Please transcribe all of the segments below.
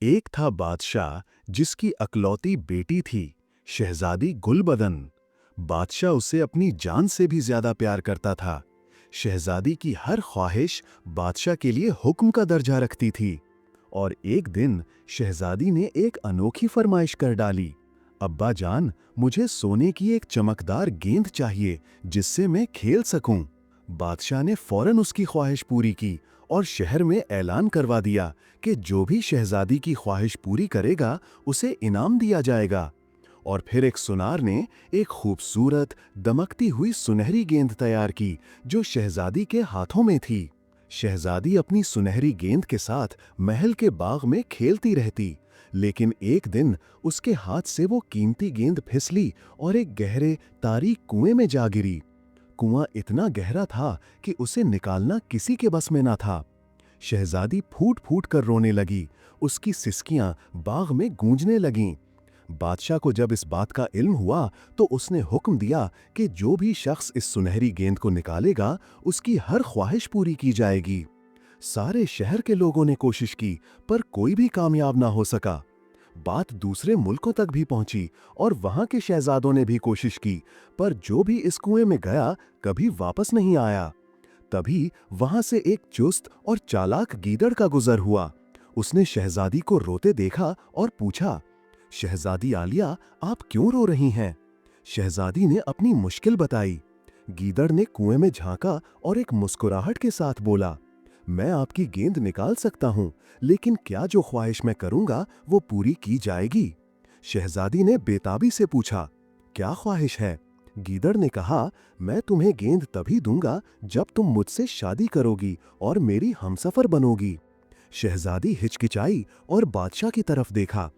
एक था बादशाह जिसकी अकलौती बेटी थी, शहजादी गुलबदन। बादशाह उसे अपनी जान से भी ज्यादा प्यार करता था। शहजादी की हर ख्वाहिश बादशाह के लिए हुक्म का दर्जा रखती थी। और एक दिन शहजादी ने एक अनोखी फरमाइश कर डाली। अब्बा जान, मुझे सोने की एक चमकदार गेंद चाहिए जिससे मैं खेल सकूं। बादशाह ने फौरन उसकी ख्वाहिश पूरी की और शहर में ऐलान करवा दिया कि जो भी शहजादी की ख्वाहिश पूरी करेगा उसे इनाम दिया जाएगा। और फिर एक सुनार ने एक खूबसूरत दमकती हुई सुनहरी गेंद तैयार की जो शहजादी के हाथों में थी। शहजादी अपनी सुनहरी गेंद के साथ महल के बाग में खेलती रहती, लेकिन एक दिन उसके हाथ से वो कीमती गेंद फिसली और एक गहरे तारीक कुएं में जा गिरी। कुआं इतना गहरा था कि उसे निकालना किसी के बस में ना था। शहजादी फूट फूट कर रोने लगी। उसकी सिसकियां बाग में गूंजने लगीं। बादशाह को जब इस बात का इल्म हुआ तो उसने हुक्म दिया कि जो भी शख्स इस सुनहरी गेंद को निकालेगा उसकी हर ख्वाहिश पूरी की जाएगी। सारे शहर के लोगों ने कोशिश की, पर कोई भी कामयाब ना हो सका। बात दूसरे मुल्कों तक भी पहुंची और वहां के शहजादों ने भी कोशिश की, पर जो भी इस कुएं में गया कभी वापस नहीं आया। तभी वहां से एक चुस्त और चालाक गीदड़ का गुजर हुआ। उसने शहजादी को रोते देखा और पूछा, शहजादी आलिया, आप क्यों रो रही हैं? शहजादी ने अपनी मुश्किल बताई। गीदड़ ने कुएं में झांका और एक मुस्कुराहट के साथ बोला, मैं आपकी गेंद निकाल सकता हूं, लेकिन क्या जो ख्वाहिश मैं करूंगा वो पूरी की जाएगी? शहजादी ने बेताबी से पूछा, क्या ख्वाहिश है? गीदड़ ने कहा, मैं तुम्हें गेंद तभी दूंगा जब तुम मुझसे शादी करोगी और मेरी हमसफर बनोगी। शहजादी हिचकिचाई और बादशाह की तरफ देखा।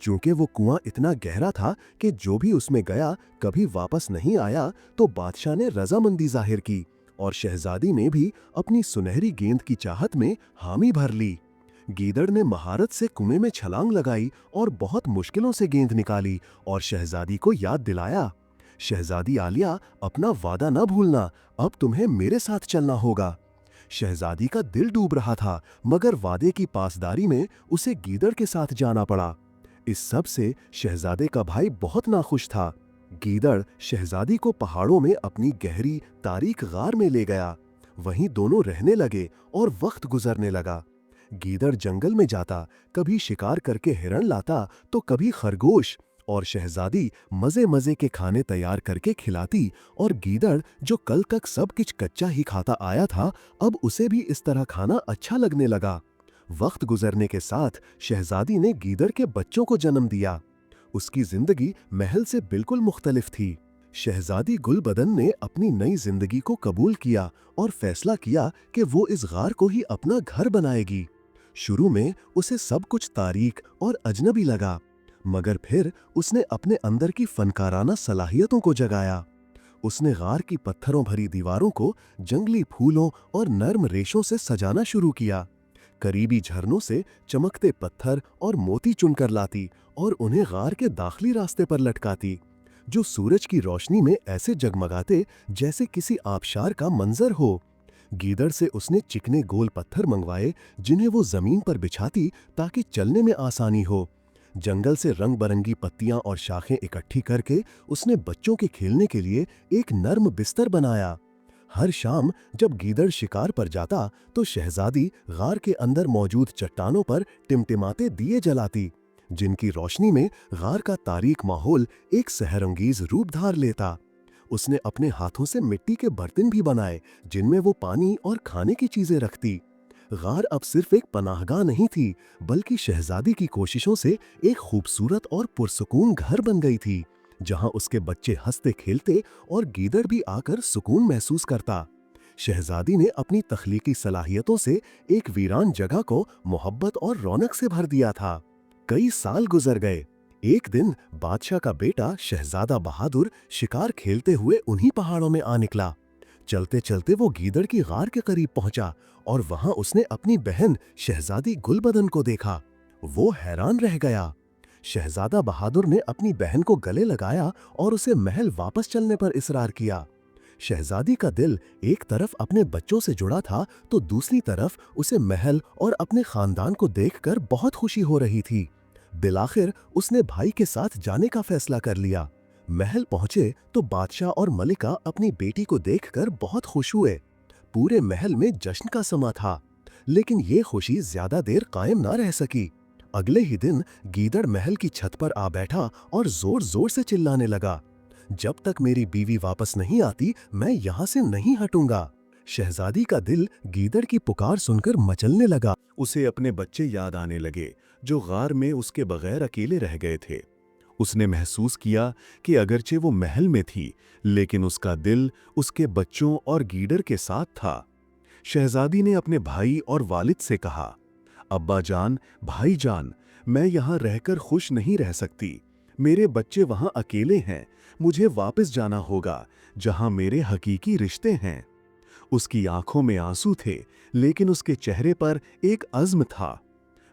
चूंकि वो कुआं इतना गहरा था कि जो भी उसमें गया कभी वापस नहीं आया, तो बादशाह ने रजामंदी जाहिर की और शहजादी ने भी अपनी सुनहरी गेंद की चाहत में हामी भर ली। गीदड़ ने महारत से कुएं में छलांग लगाई और बहुत मुश्किलों से गेंद निकाली और शहजादी को याद दिलाया, शहजादी आलिया, अपना वादा न भूलना, अब तुम्हें मेरे साथ चलना होगा। शहजादी का दिल डूब रहा था, मगर वादे की पासदारी में उसे गीदड़ के साथ जाना पड़ा। इस सब से शहजादे का भाई बहुत नाखुश था। गीदड़ शहजादी को पहाड़ों में अपनी गहरी तारीक गार में ले गया। वहीं दोनों रहने लगे और वक्त गुजरने लगा। गीदड़ जंगल में जाता, कभी शिकार करके हिरण लाता तो कभी खरगोश, और शहजादी मजे मजे के खाने तैयार करके खिलाती। और गीदड़, जो कल तक सब कुछ कच्चा ही खाता आया था, अब उसे भी इस तरह खाना अच्छा लगने लगा। वक्त गुजरने के साथ शहजादी ने गीदड़ के बच्चों को जन्म दिया। उसकी जिंदगी महल से बिल्कुल मुख्तलिफ थी। शहजादी गुलबदन ने अपनी नई जिंदगी को कबूल किया और फैसला किया कि वो इस गार को ही अपना घर बनाएगी। शुरू में उसे सब कुछ तारीक और अजनबी लगा, मगर फिर उसने अपने अंदर की फनकाराना सलाहियतों को जगाया। उसने गार की पत्थरों भरी दीवारों को जंगली फूलों और नर्म रेशों से सजाना शुरू किया। करीबी झरनों से चमकते पत्थर और मोती चुनकर लाती और उन्हें गार के दाखिली रास्ते पर लटकाती, जो सूरज की रोशनी में ऐसे जगमगाते जैसे किसी आबशार का मंजर हो। गीदड़ से उसने चिकने गोल पत्थर मंगवाए जिन्हें वो जमीन पर बिछाती ताकि चलने में आसानी हो। जंगल से रंग बरंगी पत्तियां और शाखें इकट्ठी करके उसने बच्चों के खेलने के लिए एक नर्म बिस्तर बनाया। हर शाम जब गीदड़ शिकार पर जाता तो शहजादी गार के अंदर मौजूद चट्टानों पर टिमटिमाते दिए जलाती, जिनकी रोशनी में गार का तारीक माहौल एक सहरंगीज रूप धार लेता। उसने अपने हाथों से मिट्टी के बर्तन भी बनाए जिनमें वो पानी और खाने की चीजें रखती। गार अब सिर्फ एक पनाहगाह नहीं थी, बल्कि शहजादी की कोशिशों से एक खूबसूरत और पुरसुकून घर बन गई थी, जहां उसके बच्चे हंसते खेलते और गीदड़ भी आकर सुकून महसूस करता। शहजादी ने अपनी तख्लीकी सलाहियतों से एक वीरान जगह को मोहब्बत और रौनक से भर दिया था। कई साल गुजर गए। एक दिन बादशाह का बेटा शहजादा बहादुर शिकार खेलते हुए उन्हीं पहाड़ों में आ निकला। चलते चलते वो गीदड़ की गार के करीब पहुंचा और वहां उसने अपनी बहन शहजादी गुलबदन को देखा। वो हैरान रह गया। शहजादा बहादुर ने अपनी बहन को गले लगाया और उसे महल वापस चलने पर इसरार किया। शहजादी का दिल एक तरफ अपने बच्चों से जुड़ा था तो दूसरी तरफ उसे महल और अपने खानदान को देखकर बहुत खुशी हो रही थी। बिलाखिर उसने भाई के साथ जाने का फैसला कर लिया। महल पहुंचे तो बादशाह और मलिका अपनी बेटी को देखकर बहुत खुश हुए। पूरे महल में जश्न का समा था। लेकिन ये खुशी ज्यादा देर कायम ना रह सकी। अगले ही दिन गीदड़ महल की छत पर आ बैठा और जोर जोर से चिल्लाने लगा, जब तक मेरी बीवी वापस नहीं आती मैं यहाँ से नहीं हटूंगा। शहजादी का दिल गीदड़ की पुकार सुनकर मचलने लगा। उसे अपने बच्चे याद आने लगे जो गार में उसके बगैर अकेले रह गए थे। उसने महसूस किया कि अगरचे वो महल में थी, लेकिन उसका दिल उसके बच्चों और गीदड़ के साथ था। शहजादी ने अपने भाई और वालिद से कहा, अब्बा जान, भाई जान, मैं यहाँ रहकर खुश नहीं रह सकती। मेरे बच्चे वहाँ अकेले हैं। मुझे वापस जाना होगा जहाँ मेरे हकीकी रिश्ते हैं। उसकी आंखों में आंसू थे, लेकिन उसके चेहरे पर एक अज़्म था।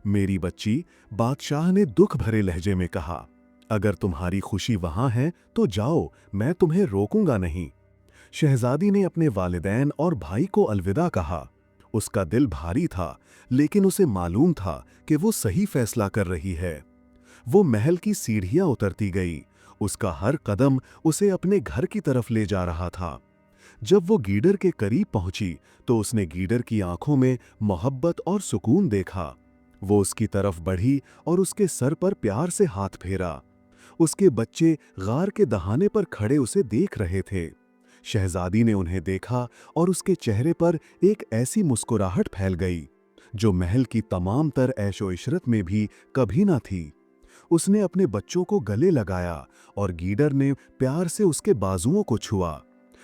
मेरी बच्ची, बादशाह ने दुख भरे लहजे में कहा, अगर तुम्हारी खुशी वहां है तो जाओ, मैं तुम्हें रोकूंगा नहीं। शहजादी ने अपने वालिदैन और भाई को अलविदा कहा। उसका दिल भारी था, लेकिन उसे मालूम था कि वो सही फैसला कर रही है। वो महल की सीढ़ियां उतरती गई। उसका हर कदम उसे अपने घर की तरफ ले जा रहा था। जब वो गीदड़ के करीब पहुंची तो उसने गीदड़ की आंखों में मोहब्बत और सुकून देखा। वो उसकी तरफ बढ़ी और उसके सर पर प्यार से हाथ फेरा। उसके बच्चे गार के दहाने पर खड़े उसे देख रहे थे। शहजादी ने उन्हें देखा और उसके चेहरे पर एक ऐसी मुस्कुराहट फैल गई जो महल की तमाम तर ऐशो इशरत में भी कभी ना थी। उसने अपने बच्चों को गले लगाया और गीदड़ ने प्यार से उसके बाजुओं को छुआ।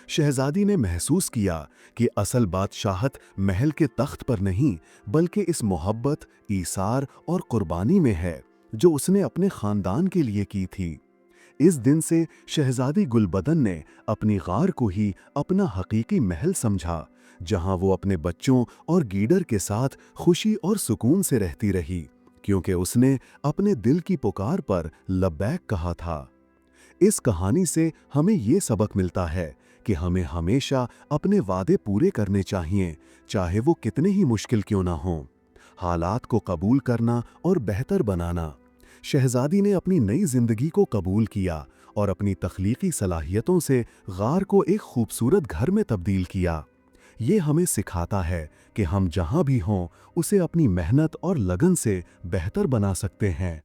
शहजादी ने महसूस किया कि असल बादशाहत महल के तख्त पर नहीं, बल्कि इस मोहब्बत, ईसार और कुर्बानी में है जो उसने अपने खानदान के लिए की थी। इस दिन से शहजादी गुलबदन ने अपनी गार को ही अपना हकीकी महल समझा, जहां वो अपने बच्चों और गीदड़ के साथ खुशी और सुकून से रहती रही, क्योंकि उसने अपने दिल की पुकार पर लब्बैक कहा था। इस कहानी से हमें ये सबक मिलता है कि हमें हमेशा अपने वादे पूरे करने चाहिए, चाहे वो कितने ही मुश्किल क्यों ना हों। हालात को कबूल करना और बेहतर बनाना। शहजादी ने अपनी नई जिंदगी को कबूल किया और अपनी तख्लीकी सलाहियतों से गार को एक खूबसूरत घर में तब्दील किया। ये हमें सिखाता है कि हम जहां भी हों, उसे अपनी मेहनत और लगन से बेहतर बना सकते हैं।